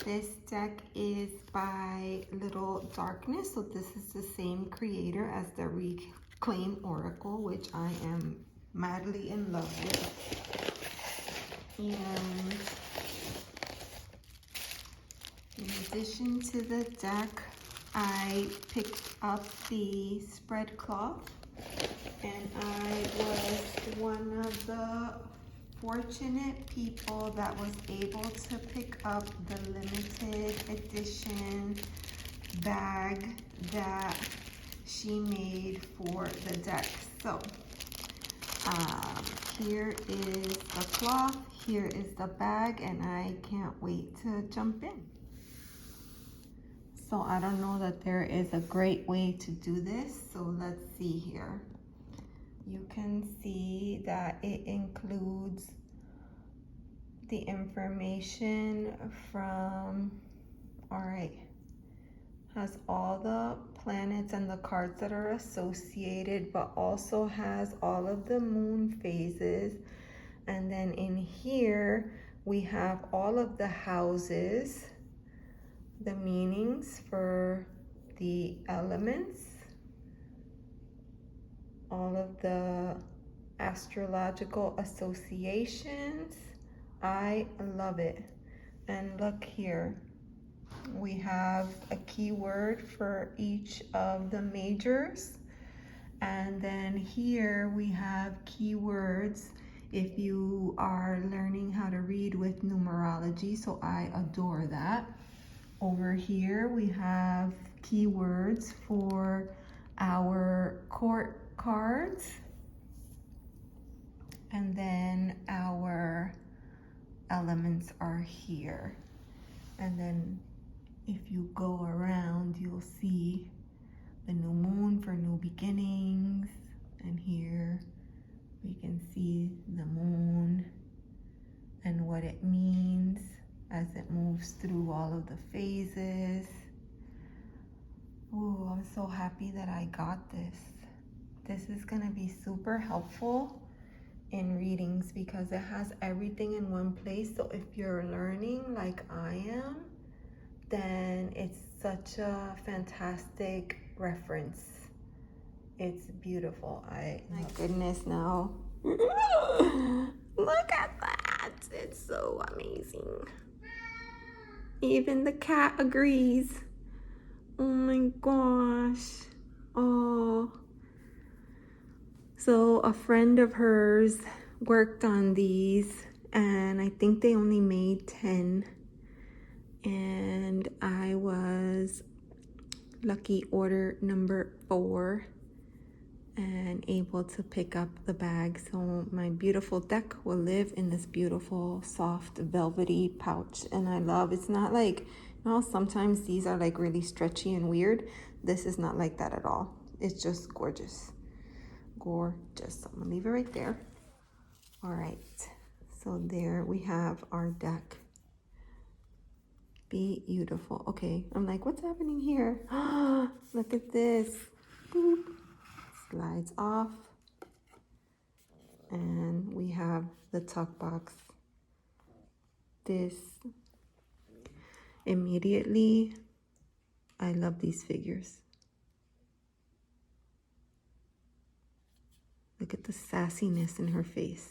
This deck is by Little Darkness, so this is the same creator as the Reclaim Oracle, which I am madly in love with. And in addition to the deck, I picked up the spread cloth, and I was one of the fortunate people that was able to pick up the limited edition bag that she made for the deck. So here is the cloth, here is the bag, and I can't wait to jump in. So I don't know that there is a great way to do this, so let's see here. You can see that it includes the information from, has all the planets and the cards that are associated, but also has all of the moon phases. And then in here, we have all of the houses, the meanings for the elements, all of the astrological associations. I love it. And look here, we have a keyword for each of the majors. And then here we have keywords if you are learning how to read with numerology, so I adore that. Over here we have keywords for our court cards, and then our elements are here. And then if you go around, you'll see the new moon for new beginnings, and here we can see the moon and what it means as it moves through all of the phases. Ooh, I'm so happy that I got this. This is gonna be super helpful in readings because it has everything in one place. So if you're learning like I am, then it's such a fantastic reference. It's beautiful. My goodness, now. Look at that. It's so amazing. Even the cat agrees. Oh my gosh. Oh. So a friend of hers worked on these, and I think they only made 10. And I was lucky order number 4 and able to pick up the bag. So my beautiful deck will live in this beautiful soft velvety pouch. And I love, it's not like, you know, sometimes these are like really stretchy and weird. This is not like that at all. It's just gorgeous. Gorgeous. I'm gonna leave it right there. All right, so there we have our deck. Beautiful. Okay, I'm like, what's happening here? Look at this. Boop. Slides off, and we have the tuck box. This immediately, I love these figures. Look at the sassiness in her face.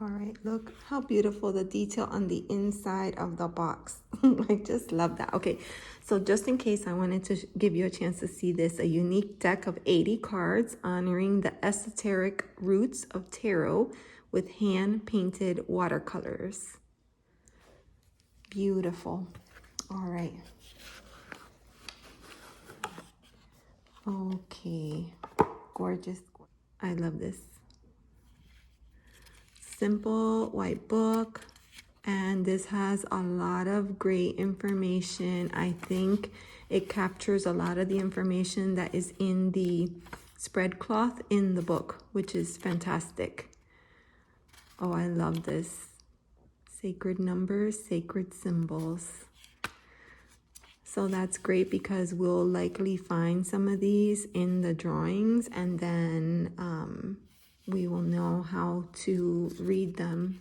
All right, look how beautiful the detail on the inside of the box. I just love that. Okay, so just in case, I wanted to give you a chance to see this, a unique deck of 80 cards honoring the esoteric roots of tarot with hand-painted watercolors. Beautiful. All right. Okay, gorgeous. I love this. Simple white book, and this has a lot of great information. I think it captures a lot of the information that is in the spread cloth in the book, which is fantastic. Oh, I love this. Sacred numbers, sacred symbols. So that's great because we'll likely find some of these in the drawings, and then we will know how to read them.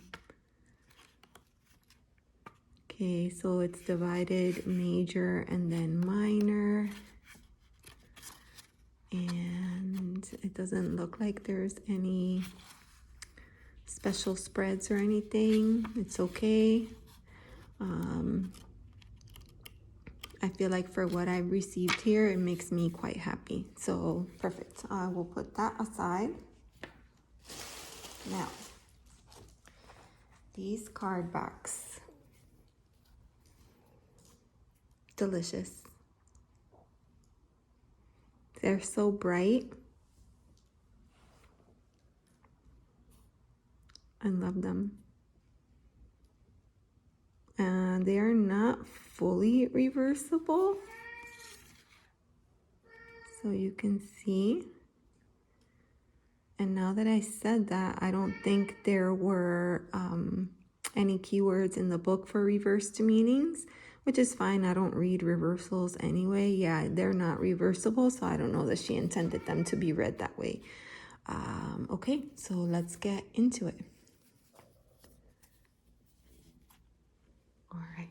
Okay, so it's divided major and then minor. And it doesn't look like there's any special spreads or anything. It's okay. I feel like for what I've received here, it makes me quite happy. So perfect. I will put that aside. Now, these card backs. Delicious. They're so bright. I love them. And they are not fully reversible. So you can see. And now that I said that, I don't think there were any keywords in the book for reversed meanings, which is fine. I don't read reversals anyway. Yeah, they're not reversible, so I don't know that she intended them to be read that way. Okay, so let's get into it. All right.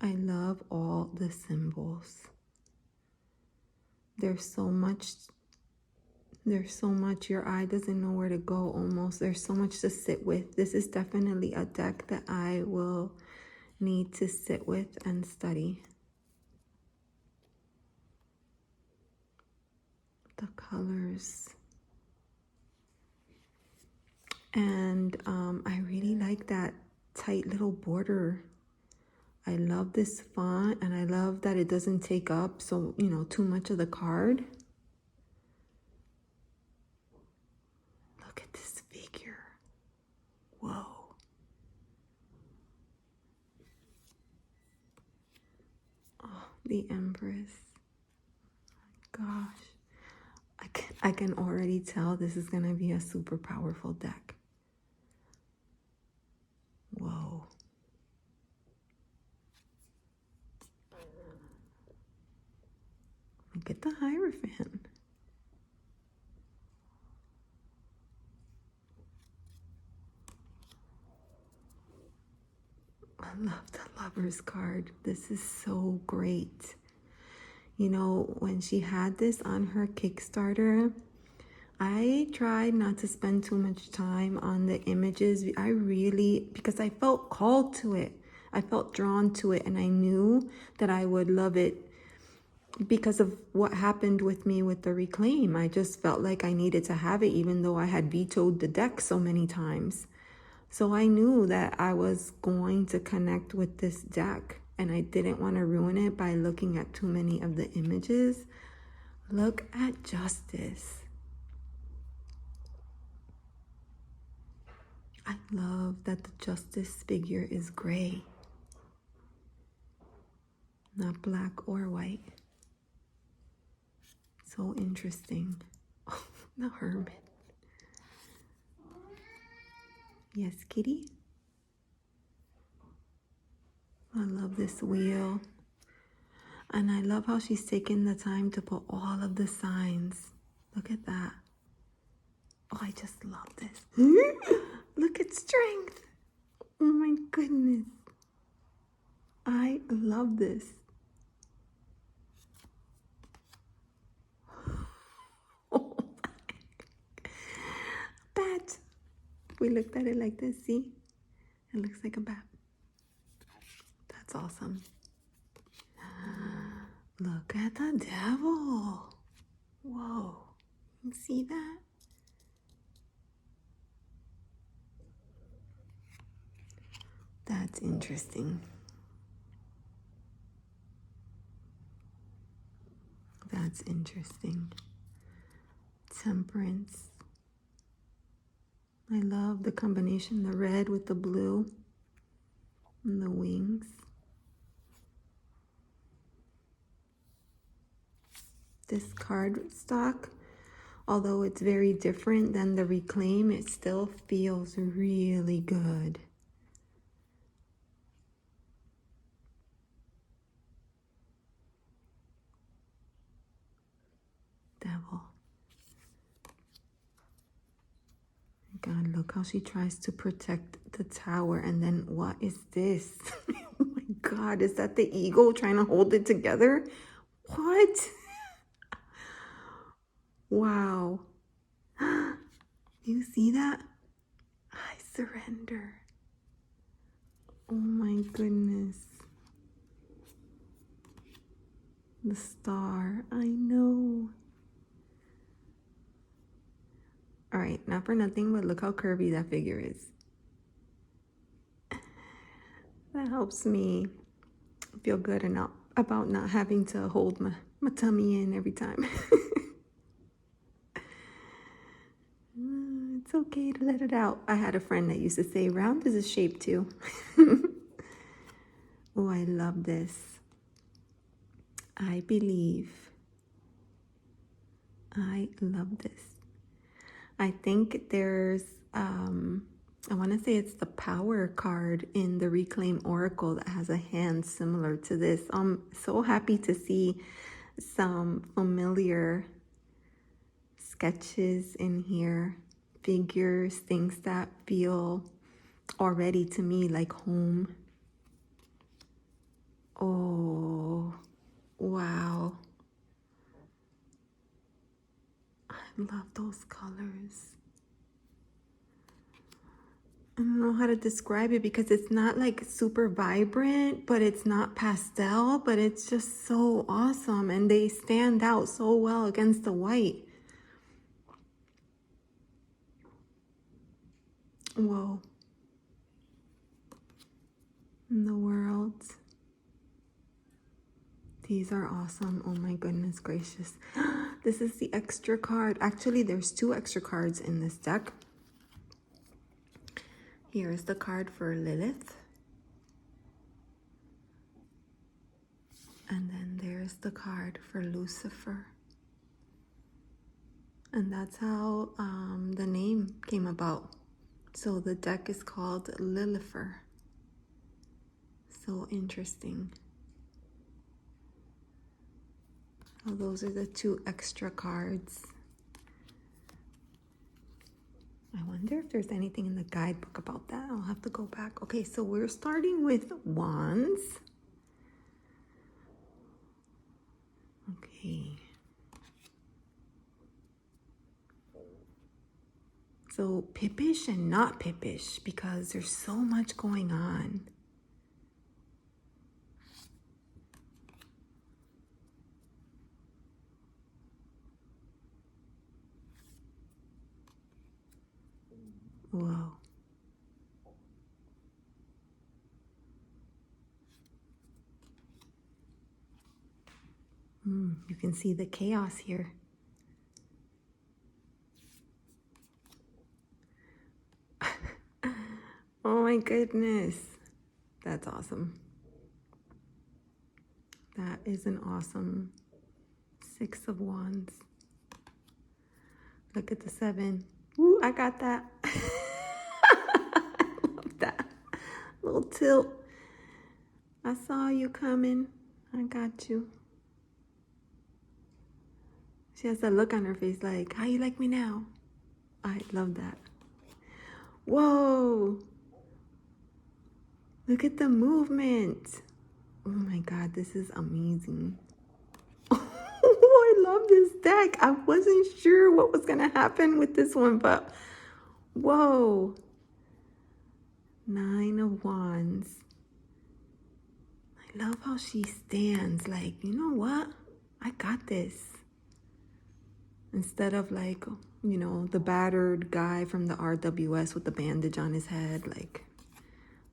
I love all the symbols. There's so much, your eye doesn't know where to go almost. There's so much to sit with. This is definitely a deck that I will need to sit with and study. The colors. And I really like that tight little border. I love this font, and I love that it doesn't take up too much of the card. Look at this figure. Whoa. Oh, the Empress. Gosh. I can already tell this is gonna be a super powerful deck. Whoa. Look at the Hierophant. I love the Lover's card. This is so great. You know, when she had this on her Kickstarter, I tried not to spend too much time on the images. Because I felt called to it. I felt drawn to it, and I knew that I would love it because of what happened with me with the Reclaim. I just felt like I needed to have it, even though I had vetoed the deck so many times. So I knew that I was going to connect with this deck, and I didn't want to ruin it by looking at too many of the images. Look at Justice. I love that the Justice figure is gray, not black or white. So interesting. The Hermit. Yes, kitty. I love this wheel. And I love how she's taken the time to put all of the signs. Look at that. Oh, I just love this. Look at Strength. Oh my goodness. I love this. Oh, bat. We looked at it like this, see? It looks like a bat. That's awesome. Look at the Devil. Whoa. You see that? That's interesting. That's interesting. Temperance. I love the combination, the red with the blue and the wings. This card stock, although it's very different than the Reclaim, it still feels really good. Devil. God, look how she tries to protect the tower. And then what is this? Oh my God, is that the eagle trying to hold it together? What? Wow. You see that? I surrender. Oh my goodness. The star. I know. All right, not for nothing, but look how curvy that figure is. That helps me feel good enough about not having to hold my tummy in every time. It's okay to let it out. I had a friend that used to say, round is a shape too. Oh, I love this. I believe. I love this. I think there's, I want to say it's the power card in the Reclaim Oracle that has a hand similar to this. I'm so happy to see some familiar sketches in here, figures, things that feel already to me like home. Oh, wow. I love those colors. I don't know how to describe it because it's not like super vibrant, but it's not pastel, but it's just so awesome. And they stand out so well against the white. Whoa. In the world. These are awesome. Oh my goodness gracious. This is the extra card. Actually, there's 2 extra cards in this deck. Here is the card for Lilith. And then there's the card for Lucifer. And that's how the name came about. So the deck is called Lilifer. So interesting. So those are the 2 extra cards. I wonder if there's anything in the guidebook about that. I'll have to go back. Okay, so we're starting with wands. Okay. So pippish and not pippish because there's so much going on. Whoa. You can see the chaos here. Oh my goodness. That's awesome. That is an awesome 6 of Wands. Look at the 7. Ooh, I got that. I love that. Little tilt. I saw you coming. I got you. She has that look on her face like, how you like me now? I love that. Whoa. Look at the movement. Oh my God, this is amazing. Oh, I love this deck. I wasn't sure what was going to happen with this one, but whoa. 9 of Wands. I love how she stands like, you know what? I got this. Instead of like, you know, the battered guy from the RWS with the bandage on his head, like,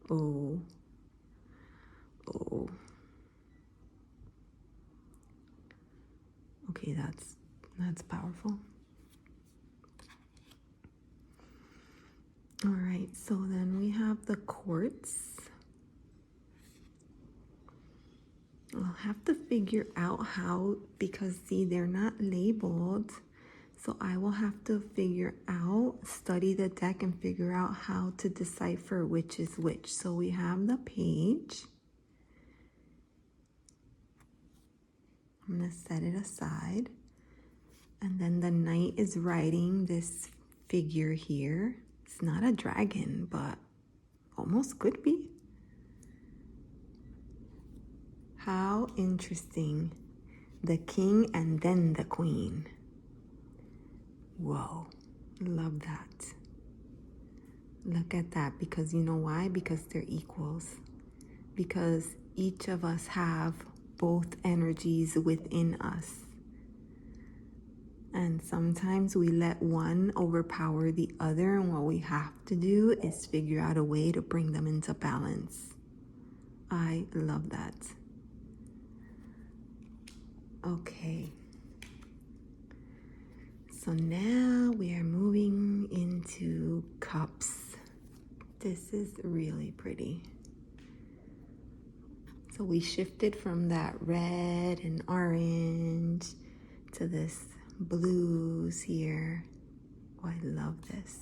oh. Okay, that's powerful. All right, so then we have the quartz. I'll have to figure out how, because see, they're not labeled. So I will have to figure out, study the deck and figure out how to decipher which is which. So we have the page. I'm gonna set it aside. And then the knight is riding this figure here. It's not a dragon, but almost could be. How interesting. The king and then the queen. Whoa, love that. Look at that, because you know why? Because they're equals. Because each of us have both energies within us. And sometimes we let one overpower the other, and what we have to do is figure out a way to bring them into balance. I love that. Okay. So now we are moving into cups. This is really pretty. So we shifted from that red and orange to this blues here. Oh, I love this.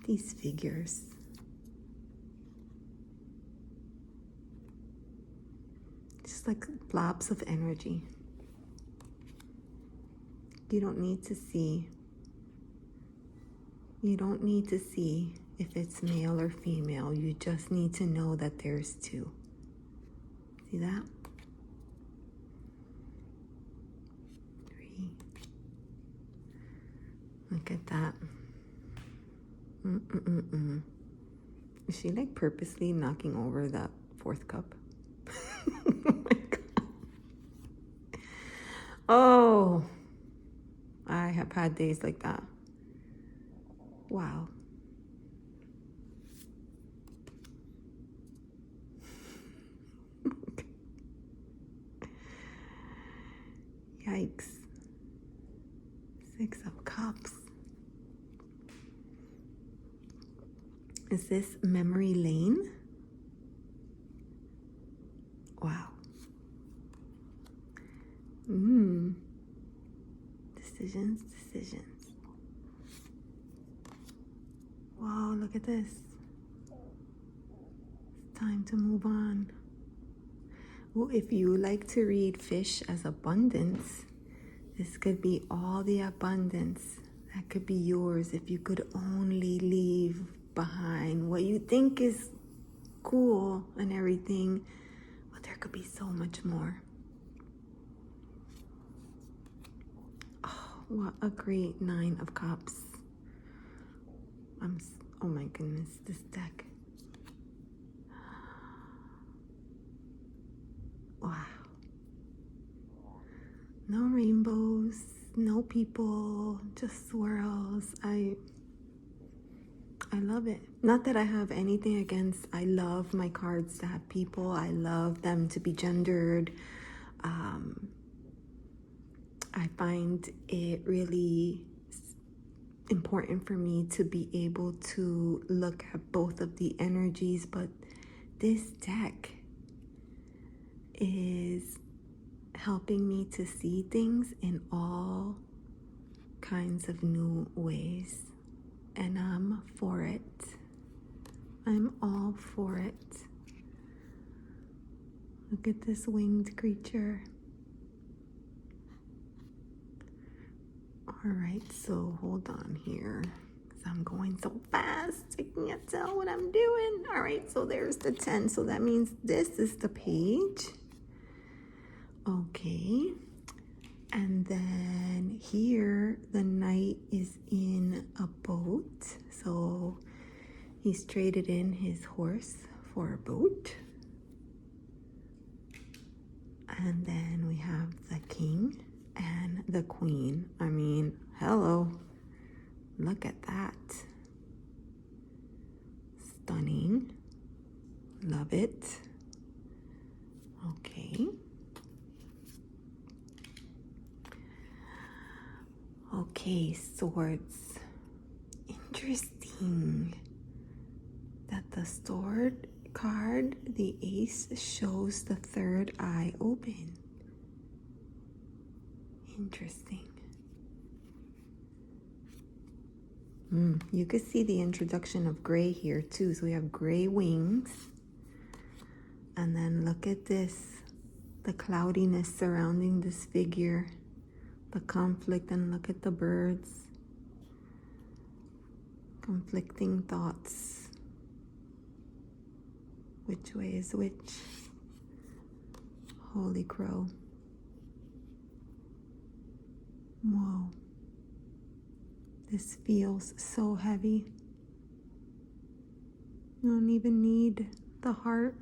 These figures. Just like blobs of energy. You don't need to see. You don't need to see if it's male or female. You just need to know that there's two. See that? 3. Look at that. Is she like purposely knocking over that 4th cup? Oh my God. Oh, I have had days like that. Wow. Yikes. 6 of Cups. Is this memory lane? Wow. Decisions. Wow, look at this. It's time to move on. Well, if you like to read fish as abundance, this could be all the abundance that could be yours if you could only leave behind what you think is cool and everything, but there could be so much more. Oh, what a great 9 of Cups. Oh my goodness, this deck. Wow. No rainbows, no people, just swirls. I love it. Not that I have anything against, I love my cards to have people. I love them to be gendered. I find it really important for me to be able to look at both of the energies, but this deck is helping me to see things in all kinds of new ways, and I'm for it. I'm all for it. Look at this winged creature. All right, so hold on here, because I'm going so fast. I can't tell what I'm doing. All right, so there's the 10. So that means this is the page. Okay. And then here, the knight is in a boat. So he's traded in his horse for a boat. And then we have the king and the queen. I mean, hello. Look at that. Stunning. Love it. Okay. Okay, swords. Interesting that the sword card, the ace, shows the 3rd eye open. Interesting. You could see the introduction of gray here too. So we have gray wings. And then look at this, the cloudiness surrounding this figure the conflict, and look at the birds. Conflicting thoughts. Which way is which? Holy crow. Whoa. This feels so heavy. You don't even need the heart.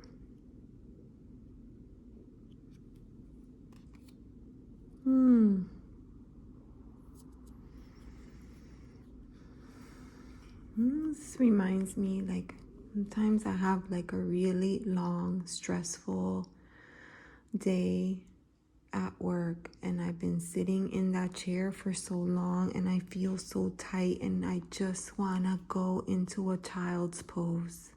This reminds me, like, sometimes I have like a really long, stressful day at work, and I've been sitting in that chair for so long, and I feel so tight, and I just want to go into a child's pose,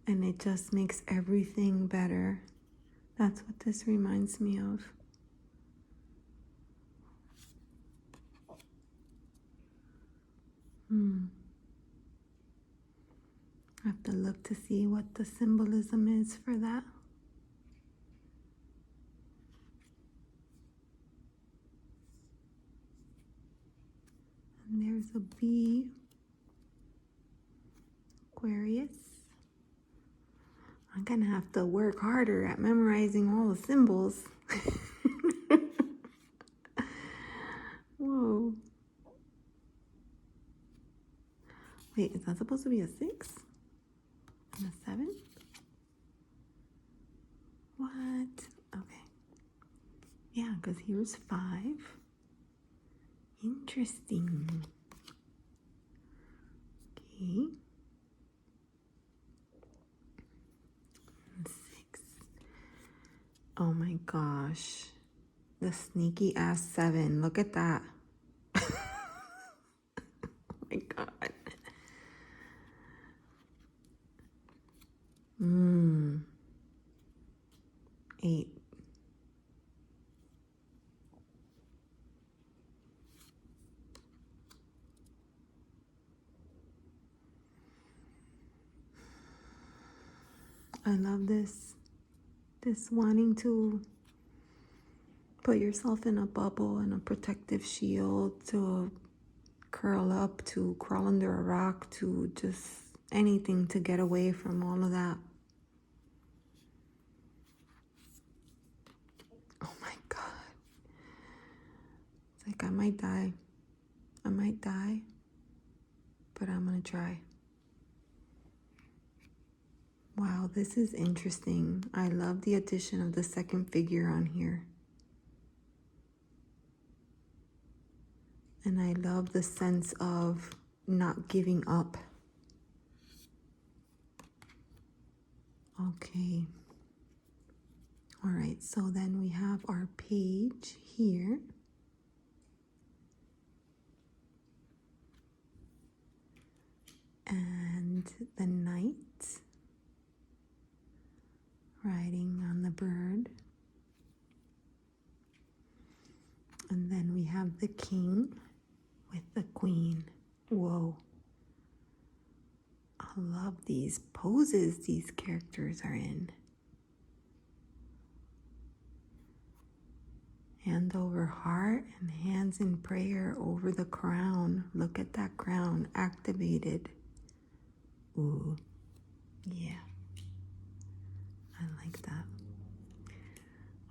and it just makes everything better. That's what this reminds me of. I have to look to see what the symbolism is for that. And there's a bee. Aquarius. I'm gonna have to work harder at memorizing all the symbols. Whoa. Wait, is that supposed to be a 6? And a 7? What? Okay. Yeah, because here's 5. Interesting. Okay. And 6. Oh my gosh. The sneaky ass 7. Look at that. Oh my god. 8. I love this wanting to put yourself in a bubble and a protective shield, to curl up, to crawl under a rock, to just anything to get away from all of that. Oh my god. It's like I might die, but I'm gonna try. Wow, this is interesting. I love the addition of the second figure on here. And I love the sense of not giving up. Okay. All right, so then we have our page here. And the knight riding on the bird. And then we have the king with the queen. Whoa. I love these poses these characters are in. Hand over heart and hands in prayer over the crown. Look at that crown activated. Ooh, yeah. I like that.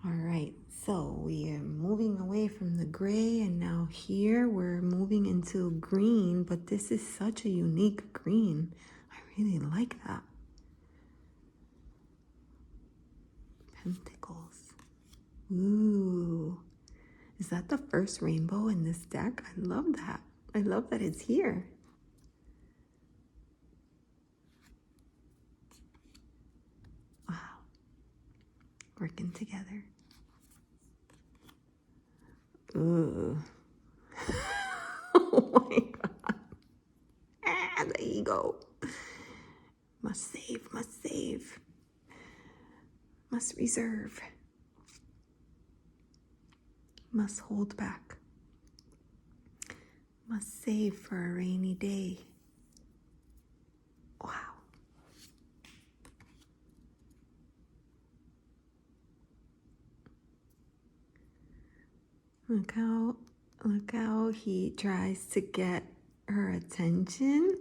All right, so we are moving away from the gray, and now here we're moving into green, but this is such a unique green. I really like that. Pentacles. Ooh. Is that the first rainbow in this deck? I love that. I love that it's here. Wow. Working together. Ooh. Oh my god. Ah, the ego. Must save, must save. Must reserve. Must hold back. Must save for a rainy day. Wow. Look how he tries to get her attention,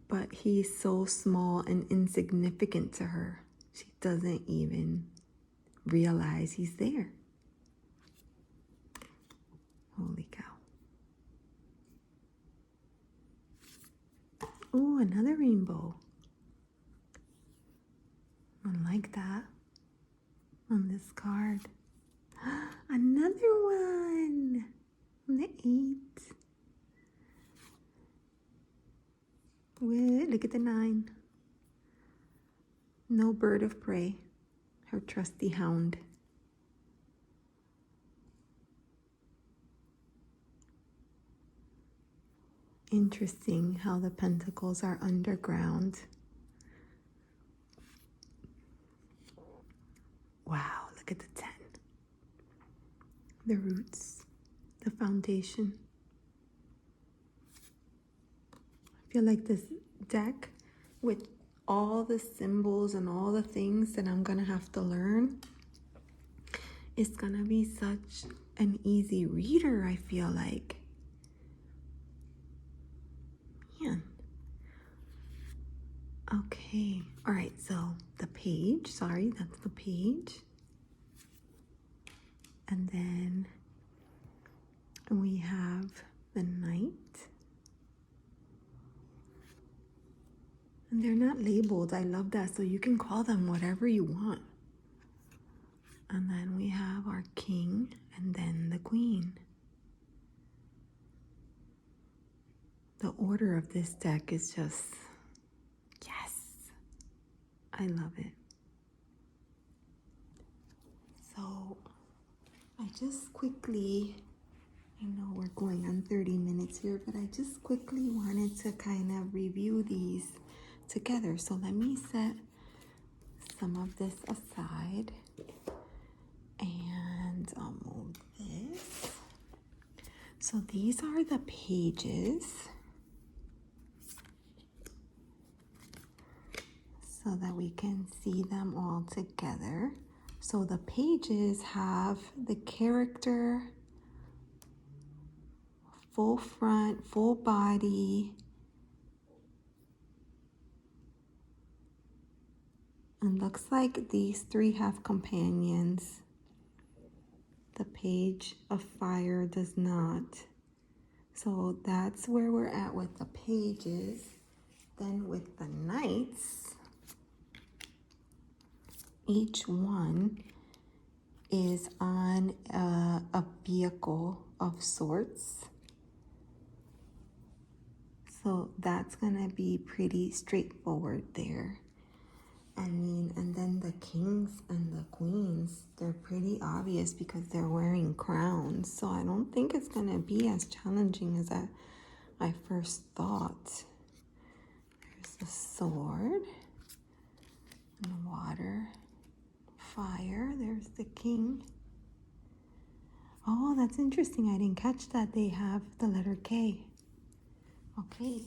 but he's so small and insignificant to her. She doesn't even realize he's there. Holy cow. Oh, another rainbow. I like that on this card. Another one on the 8. Wait, look at the 9. No bird of prey, her trusty hound. Interesting how the pentacles are underground. Wow, look at the 10. The roots, the foundation. I feel like this deck, with all the symbols and all the things that I'm gonna have to learn, is gonna be such an easy reader, I feel like. Man. Okay, all right, so the page, sorry, that's the page. And then we have the Knight. And they're not labeled. I love that. So you can call them whatever you want. And then we have our King and then the Queen. The order of this deck is just, yes, I love it. So I just quickly, I know we're going on 30 minutes here, but I just quickly wanted to kind of review these together. So let me set some of this aside and I'll move this. So these are the pages, so that we can see them all together. So the pages have the character, full front, full body, and looks like these 3 have companions. The Page of Fire does not. So that's where we're at with the pages. Then with the Knights, each one is on a vehicle of sorts. So that's gonna be pretty straightforward there. I mean, and then the Kings and the Queens, they're pretty obvious because they're wearing crowns. So I don't think it's gonna be as challenging as I first thought. There's the sword, and the water, fire, there's the King. Oh, that's interesting. I didn't catch that. They have the letter K. Okay.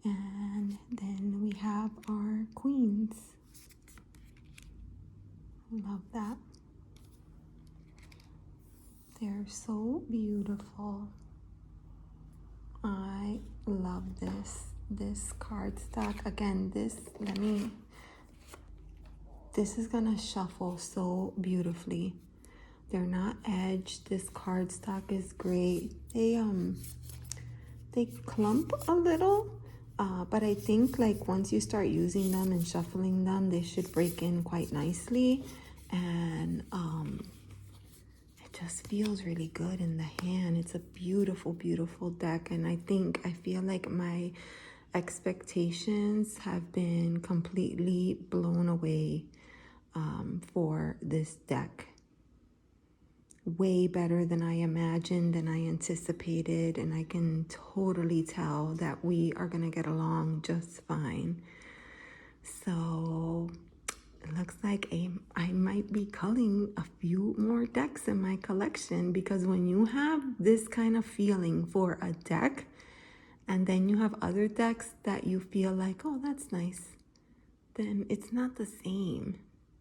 And then we have our Queens. Love that. They're so beautiful. I love this cardstock. Again, this is gonna shuffle so beautifully. They're not edged. This cardstock is great. They clump a little, but I think like once you start using them and shuffling them, they should break in quite nicely. And it just feels really good in the hand. It's a beautiful, beautiful deck. And I feel like my expectations have been completely blown away for this deck. Way better than I imagined and I anticipated, and I can totally tell that we are gonna get along just fine. So it looks like I might be culling a few more decks in my collection, because when you have this kind of feeling for a deck and then you have other decks that you feel like, oh, that's nice, then it's not the same.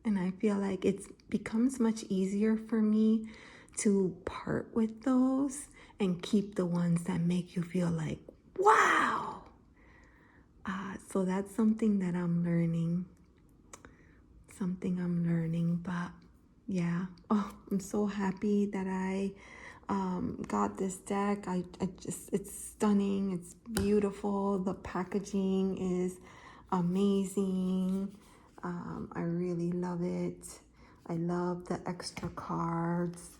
And I feel like it becomes much easier for me to part with those and keep the ones that make you feel like, wow. So that's something that I'm learning. But yeah, oh, I'm so happy that I got this deck. It's stunning. It's beautiful. The packaging is amazing. I really love it. I love the extra cards,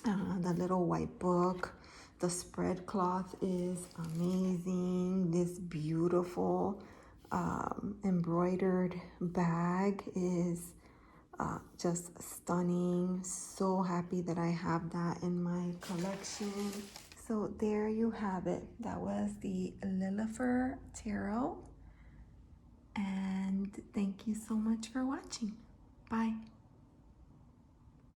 the little white book. The spread cloth is amazing. This beautiful embroidered bag is just stunning. So happy that I have that in my collection. So there you have it. That was the Lilifer Tarot. And thank you so much for watching. Bye.